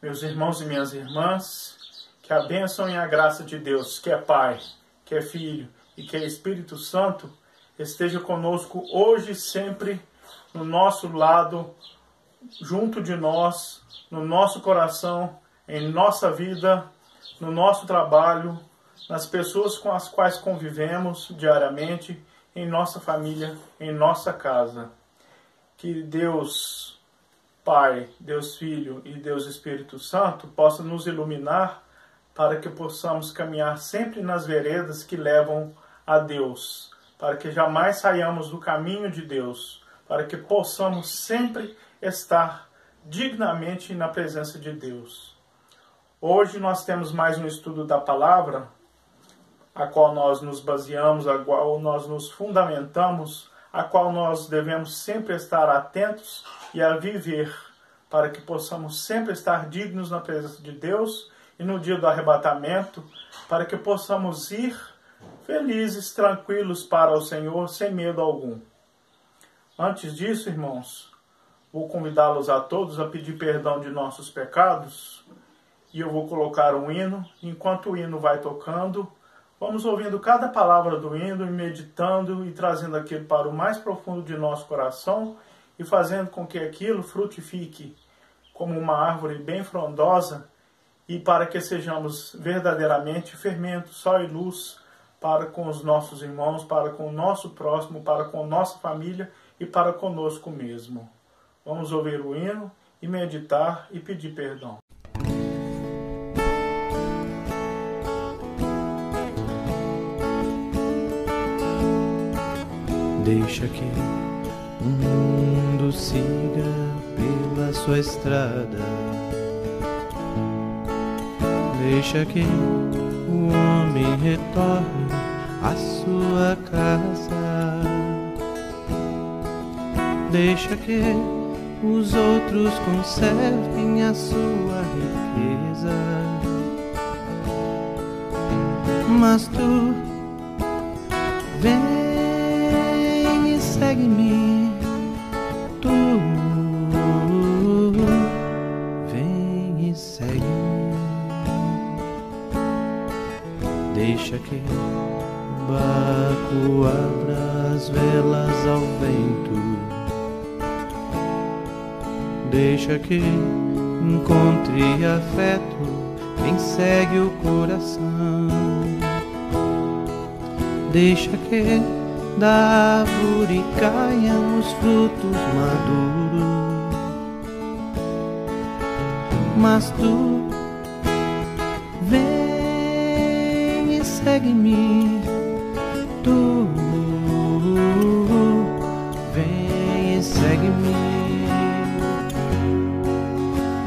Meus irmãos e minhas irmãs, que a bênção e a graça de Deus, que é Pai, que é Filho e que é Espírito Santo, esteja conosco hoje e sempre, no nosso lado, junto de nós, no nosso coração, em nossa vida, no nosso trabalho, nas pessoas com as quais convivemos diariamente, em nossa família, em nossa casa. Que Deus Pai, Deus Filho e Deus Espírito Santo possa nos iluminar para que possamos caminhar sempre nas veredas que levam a Deus, para que jamais saiamos do caminho de Deus, para que possamos sempre estar dignamente na presença de Deus. Hoje nós temos mais um estudo da palavra, a qual nós nos baseamos, a qual nós nos fundamentamos, a qual nós devemos sempre estar atentos e a viver, para que possamos sempre estar dignos na presença de Deus e no dia do arrebatamento, para que possamos ir felizes, tranquilos para o Senhor, sem medo algum. Antes disso, irmãos, vou convidá-los a todos a pedir perdão de nossos pecados, e eu vou colocar um hino. Enquanto o hino vai tocando, vamos ouvindo cada palavra do hino e meditando e trazendo aquilo para o mais profundo de nosso coração e fazendo com que aquilo frutifique como uma árvore bem frondosa e para que sejamos verdadeiramente fermento, sal e luz para com os nossos irmãos, para com o nosso próximo, para com nossa família e para conosco mesmo. Vamos ouvir o hino e meditar e pedir perdão. Deixa que o mundo siga pela sua estrada. Deixa que o homem retorne à sua casa. Deixa que os outros conservem a sua riqueza. Mas tu vem, segue-me, tu vem e segue-me. Deixa que o barco abra as velas ao vento. Deixa que encontre afeto, quem segue o coração. Deixa que da árvore caiam os frutos maduros. Mas tu vem e segue-me, tu vem e segue-me,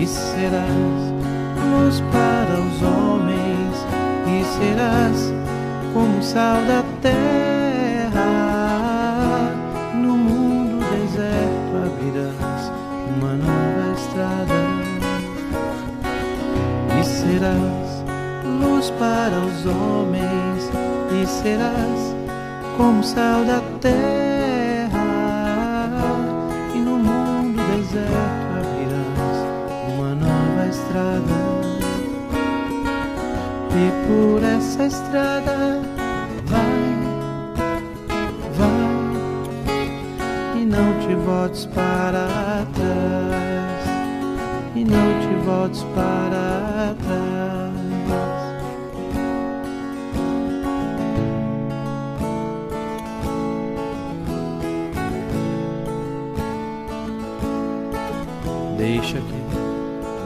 e serás luz para os homens, e serás como o sal da terra. No mundo deserto abrirás uma nova estrada, e serás luz para os homens, e serás como o sal da terra. E no mundo deserto abrirás uma nova estrada, e por essa estrada vai, e não te voltes para trás, e não te voltes para trás. Deixa que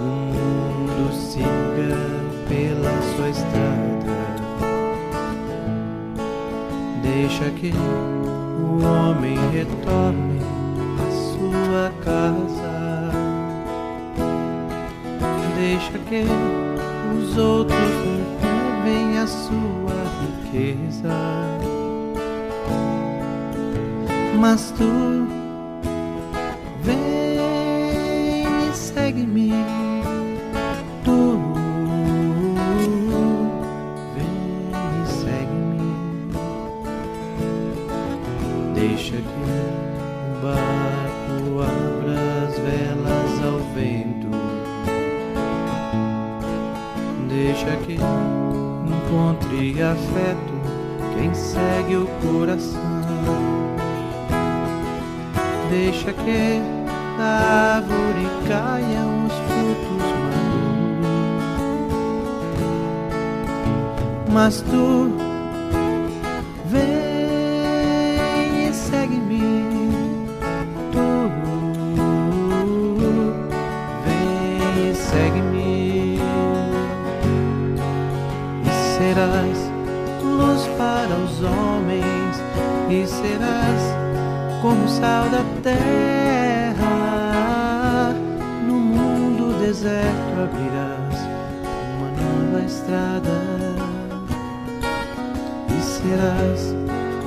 o mundo siga pela sua estrada. Deixa que o homem retorne à sua casa. Deixa que os outros levem a sua riqueza. Mas tu vem e segue-me, tu vem e segue-me. Deixa que o barco abra as velas ao vento. Deixa que encontre afeto quem segue o coração. Deixa que da árvore caiam os frutos maduros. Mas tu vem e segue-me. Tu vem e segue-me. E serás luz para os homens, e serás como o sal da terra. No mundo deserto abrirás uma nova estrada, e serás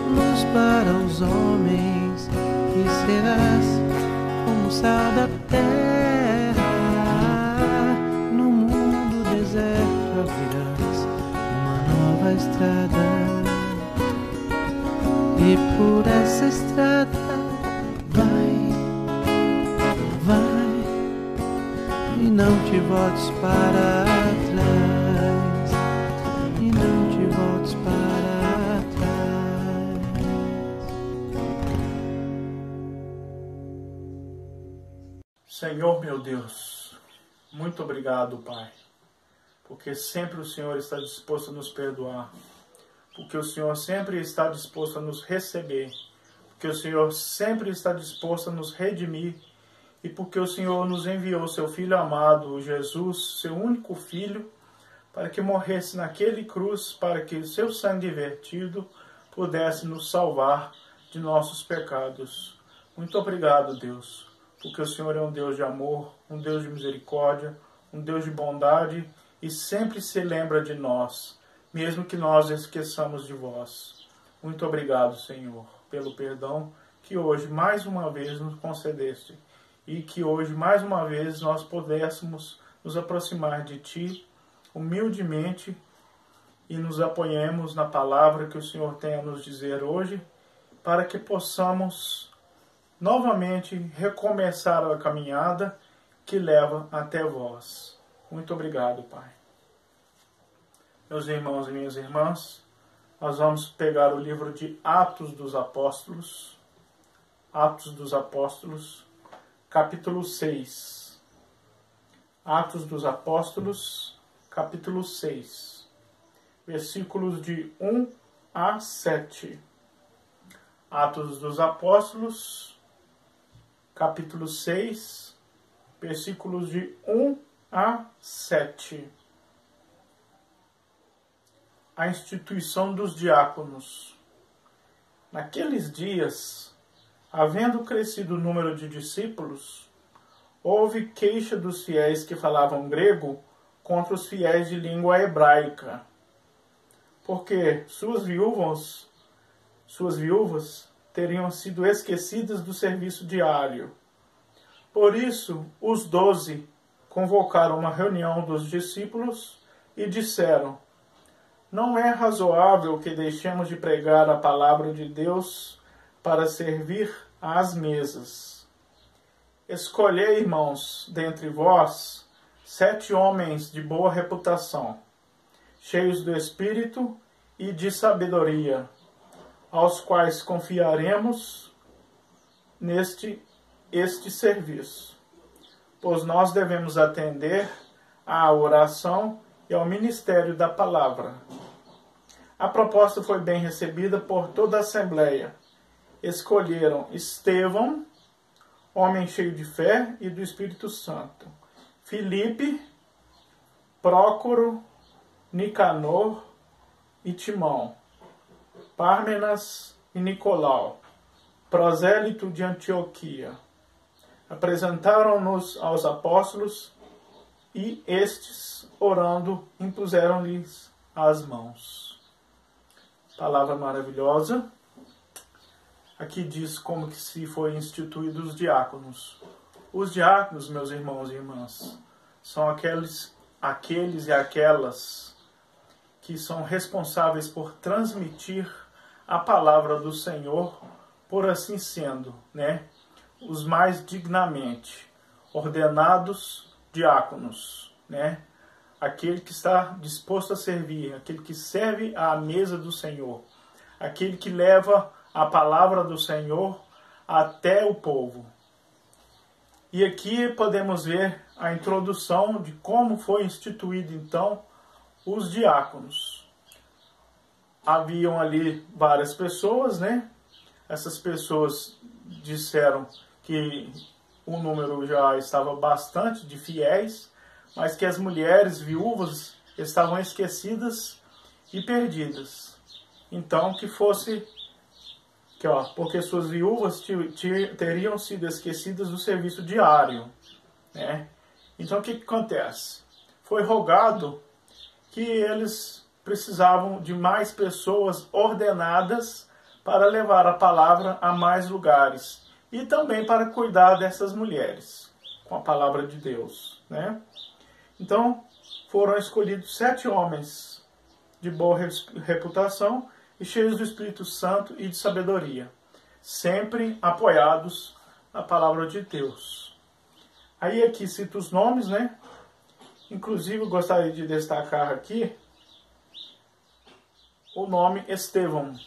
luz para os homens, e serás como o sal da terra. No mundo deserto abrirás uma nova estrada, e por essa estrada vai, e não te voltes para trás, e não te voltes para trás. Senhor meu Deus, muito obrigado, Pai, porque sempre o Senhor está disposto a nos perdoar, porque o Senhor sempre está disposto a nos receber, porque o Senhor sempre está disposto a nos redimir, e porque o Senhor nos enviou seu Filho amado, Jesus, seu único Filho, para que morresse naquele cruz, para que seu sangue vertido pudesse nos salvar de nossos pecados. Muito obrigado, Deus, porque o Senhor é um Deus de amor, um Deus de misericórdia, um Deus de bondade, e sempre se lembra de nós, mesmo que nós esqueçamos de vós. Muito obrigado, Senhor, pelo perdão que hoje mais uma vez nos concedeste, e que hoje mais uma vez nós pudéssemos nos aproximar de Ti humildemente e nos apoiemos na palavra que o Senhor tem a nos dizer hoje, para que possamos novamente recomeçar a caminhada que leva até vós. Muito obrigado, Pai. Meus irmãos e minhas irmãs, nós vamos pegar o livro de Atos dos Apóstolos, capítulo 6. Atos dos Apóstolos, capítulo 6, versículos de 1 a 7. Atos dos Apóstolos, capítulo 6, versículos de 1 a 7. A instituição dos diáconos. Naqueles dias, havendo crescido o número de discípulos, houve queixa dos fiéis que falavam grego contra os fiéis de língua hebraica, porque suas viúvas teriam sido esquecidas do serviço diário. Por isso, os 12 convocaram uma reunião dos discípulos e disseram: não é razoável que deixemos de pregar a palavra de Deus para servir às mesas. Escolhei, irmãos, dentre vós 7 homens de boa reputação, cheios do Espírito e de sabedoria, aos quais confiaremos este serviço, pois nós devemos atender à oração e ao ministério da palavra. A proposta foi bem recebida por toda a Assembleia. Escolheram Estevão, homem cheio de fé e do Espírito Santo, Filipe, Prócoro, Nicanor e Timão, Pármenas e Nicolau, prosélito de Antioquia. Apresentaram-nos aos apóstolos e estes, orando, impuseram-lhes as mãos. Palavra maravilhosa. Aqui diz como que se foi instituídos os diáconos. Os diáconos, meus irmãos e irmãs, são aqueles e aquelas que são responsáveis por transmitir a palavra do Senhor, por assim sendo, né? Os mais dignamente ordenados diáconos, né? aquele que está disposto a servir, aquele que serve à mesa do Senhor, aquele que leva a palavra do Senhor até o povo. E aqui podemos ver a introdução de como foi instituído então os diáconos. Haviam ali várias pessoas, né? Essas pessoas disseram que o número já estava bastante de fiéis, mas que as mulheres viúvas estavam esquecidas e perdidas. Então que fosse, porque suas viúvas teriam sido esquecidas do serviço diário, né? Então o que acontece? Foi rogado que eles precisavam de mais pessoas ordenadas para levar a palavra a mais lugares e também para cuidar dessas mulheres com a palavra de Deus, né? Então foram escolhidos 7 homens de boa reputação e cheios do Espírito Santo e de sabedoria, sempre apoiados na palavra de Deus. Aí aqui cito os nomes, né? Inclusive eu gostaria de destacar aqui o nome Estevão.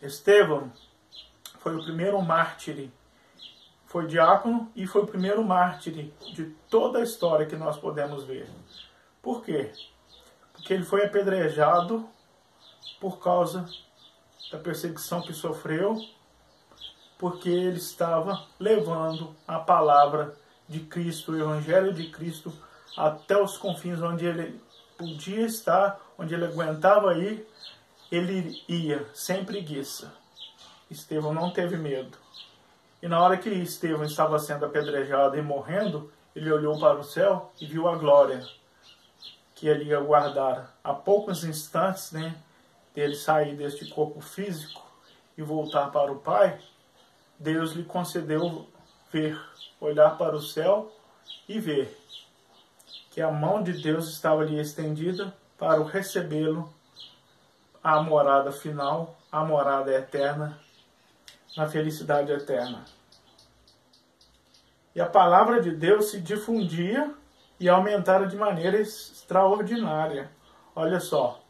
Estevão foi o primeiro mártir, foi diácono e foi o primeiro mártir de toda a história que nós podemos ver. Por quê? Porque ele foi apedrejado por causa da perseguição que sofreu, porque ele estava levando a palavra de Cristo, o Evangelho de Cristo, até os confins onde ele podia estar, onde ele aguentava ir, ele ia, sem preguiça. Estevão não teve medo. E na hora que Estevão estava sendo apedrejado e morrendo, ele olhou para o céu e viu a glória que ele ia guardar a poucos instantes, né, dele sair deste corpo físico e voltar para o Pai. Deus lhe concedeu ver, olhar para o céu e ver que a mão de Deus estava ali estendida para o recebê-lo à morada final, à morada eterna, na felicidade eterna. E a palavra de Deus se difundia e aumentara de maneira extraordinária. Olha só,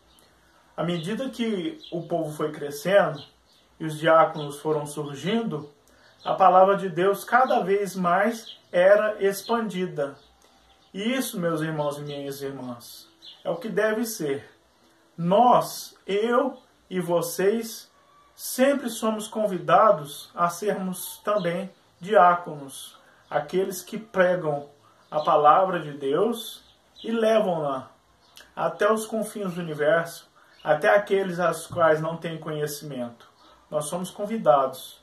à medida que o povo foi crescendo e os diáconos foram surgindo, a palavra de Deus cada vez mais era expandida. E isso, meus irmãos e minhas irmãs, é o que deve ser. Nós, eu e vocês, sempre somos convidados a sermos também diáconos, aqueles que pregam a palavra de Deus e levam-na até os confins do universo, até aqueles aos quais não têm conhecimento. Nós somos convidados.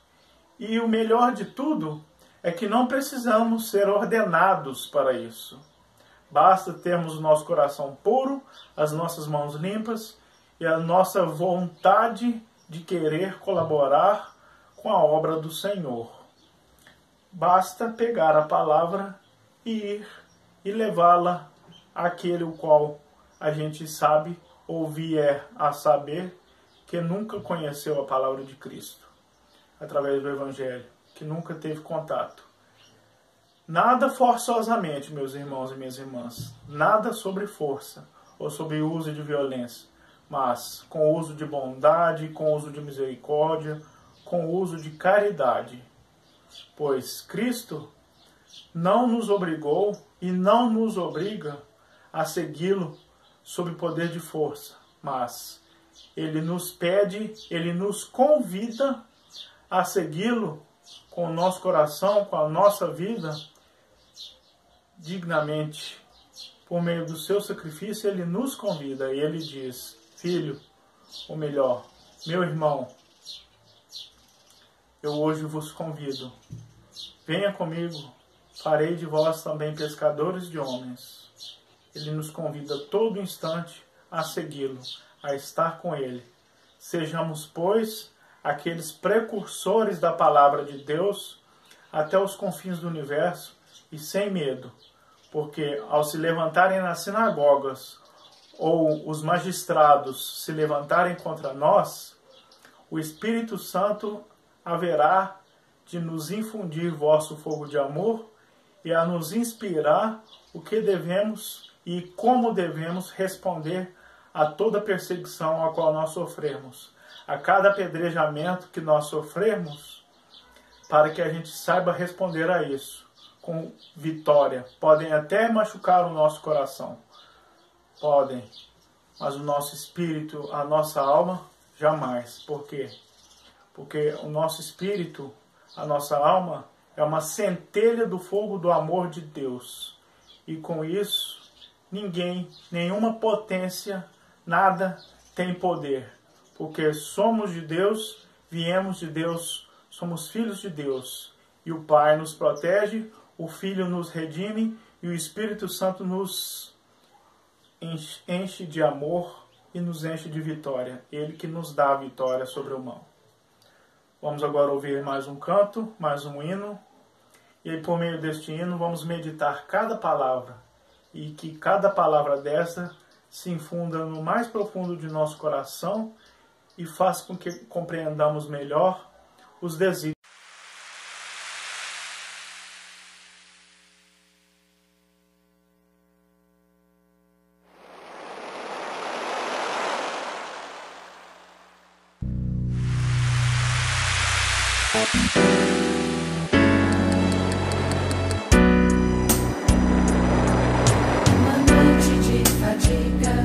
E o melhor de tudo é que não precisamos ser ordenados para isso. Basta termos o nosso coração puro, as nossas mãos limpas e a nossa vontade de querer colaborar com a obra do Senhor. Basta pegar a palavra e ir e levá-la àquele o qual a gente sabe ou vier a saber que nunca conheceu a palavra de Cristo, através do Evangelho, que nunca teve contato. Nada forçosamente, meus irmãos e minhas irmãs, nada sobre força ou sobre uso de violência, mas com uso de bondade, com uso de misericórdia, com uso de caridade. Pois Cristo não nos obrigou e não nos obriga a segui-lo sob poder de força, mas Ele nos pede, Ele nos convida a segui-lo com o nosso coração, com a nossa vida, dignamente. Por meio do seu sacrifício, Ele nos convida e Ele diz: filho, ou melhor, meu irmão, eu hoje vos convido, venha comigo, farei de vós também pescadores de homens. Ele nos convida a todo instante a segui-lo, a estar com Ele. Sejamos, pois, aqueles precursores da palavra de Deus até os confins do universo e sem medo, porque ao se levantarem nas sinagogas ou os magistrados se levantarem contra nós, o Espírito Santo haverá de nos infundir vosso fogo de amor e a nos inspirar o que devemos e como devemos responder a toda perseguição a qual nós sofremos, a cada apedrejamento que nós sofremos, para que a gente saiba responder a isso com vitória. Podem até machucar o nosso coração, podem, mas o nosso espírito, a nossa alma, jamais. Por quê? Porque o nosso espírito, a nossa alma, é uma centelha do fogo do amor de Deus. E com isso, ninguém, nenhuma potência, nada tem poder. Porque somos de Deus, viemos de Deus, somos filhos de Deus. E o Pai nos protege, o Filho nos redime e o Espírito Santo nos enche de amor e nos enche de vitória. Ele que nos dá a vitória sobre o mal. Vamos agora ouvir mais um canto, mais um hino. E aí, por meio deste hino, vamos meditar cada palavra. E que cada palavra dessa se infunda no mais profundo de nosso coração e faça com que compreendamos melhor os desígnios. Uma noite de fadiga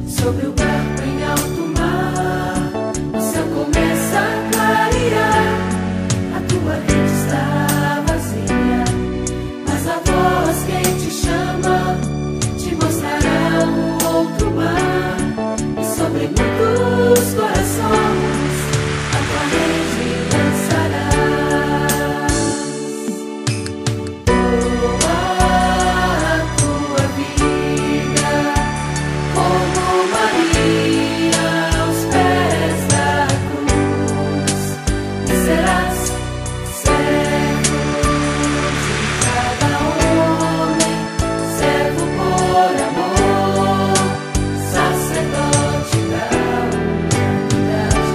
sobre o barco em alto mar. O céu começa a clarear, a tua rede está vazia, mas a voz que te chama te mostrará um outro mar. E sobre muitos corações a tua rede lançarás. A tua vida como Maria aos pés da cruz, e serás servo de cada homem, servo por amor, sacerdote da humanidade.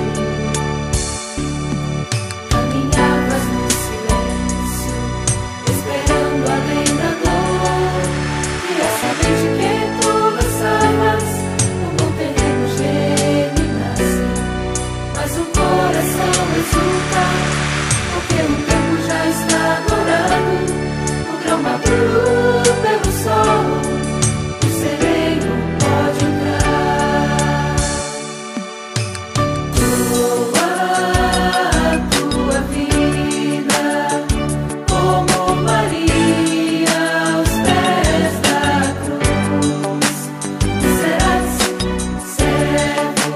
Caminhavas no silêncio, esperando além da dor, e a semente que tu lançavas no bom terreno germinasse. Mas o coração exulta, porque o campo já está dourado, o grão maduro pelo sol, o sereno pode entrar. A tua vida como Maria aos pés da cruz, serás servo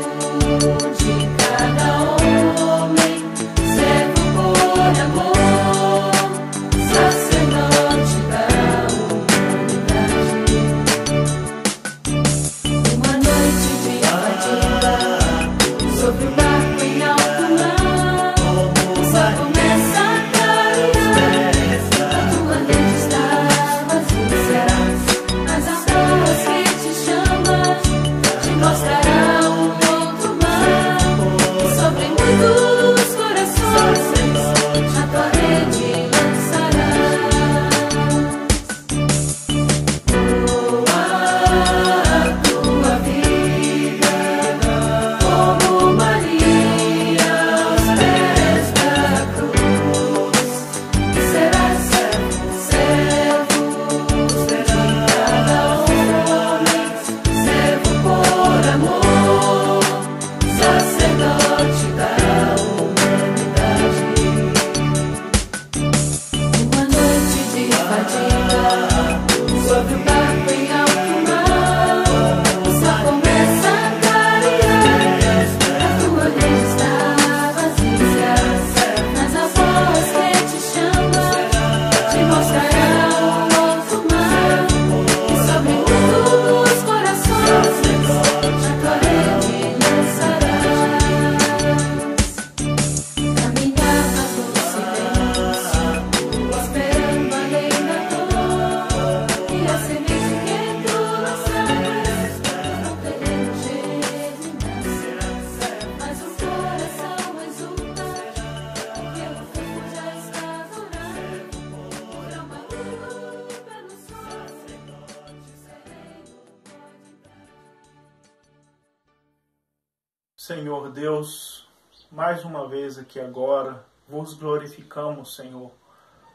de cada homem, servo por amor, sacerdote da humanidade. Uma noite de fadiga sobre o barco em alto mar, o céu começa a clarear, a tua rede está vazia, mas a voz que te chama te mostrará um outro mar. E sobre muitos corações a tua rede lançarás. A tua vida como Maria aos pés da cruz, serás servo de cada homem, servo por amor, sacerdote da humanidade. Uma noite de fadiga sobre o barco em alto mar, o céu começa a clarear, a tua rede está vazia, mas a voz que te chama te mostrará um outro mar. E sobre muitos corações a tua rede lançarás. Caminhavas no silêncio, esperando além da dor, e a semente que tu Senhor Deus, mais uma vez aqui agora, vos glorificamos, Senhor,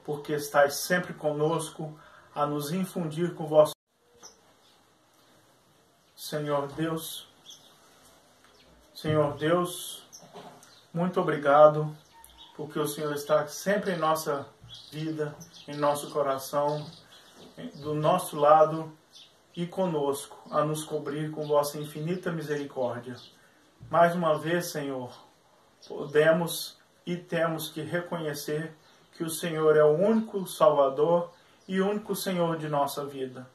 porque estais sempre conosco a nos infundir com vosso... Senhor Deus, muito obrigado, porque o Senhor está sempre em nossa vida, em nosso coração, do nosso lado e conosco, a nos cobrir com vossa infinita misericórdia. Mais uma vez, Senhor, podemos e temos que reconhecer que o Senhor é o único Salvador e o único Senhor de nossa vida.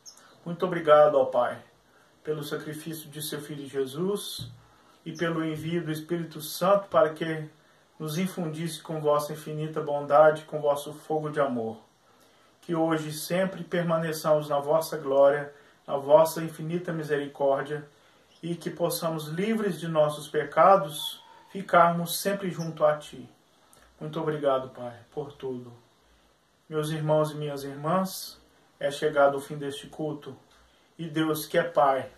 Muito obrigado, ó Pai, pelo sacrifício de seu Filho Jesus e pelo envio do Espírito Santo para que nos infundisse com vossa infinita bondade, com vosso fogo de amor. Que hoje sempre permaneçamos na vossa glória, na vossa infinita misericórdia, e que possamos, livres de nossos pecados, ficarmos sempre junto a Ti. Muito obrigado, Pai, por tudo. Meus irmãos e minhas irmãs, é chegado o fim deste culto, e Deus, que é Pai,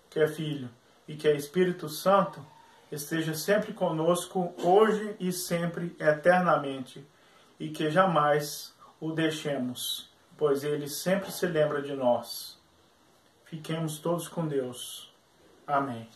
que é Filho e que é Espírito Santo, esteja sempre conosco, hoje e sempre, eternamente, e que jamais o deixemos, pois Ele sempre se lembra de nós. Fiquemos todos com Deus. Amém.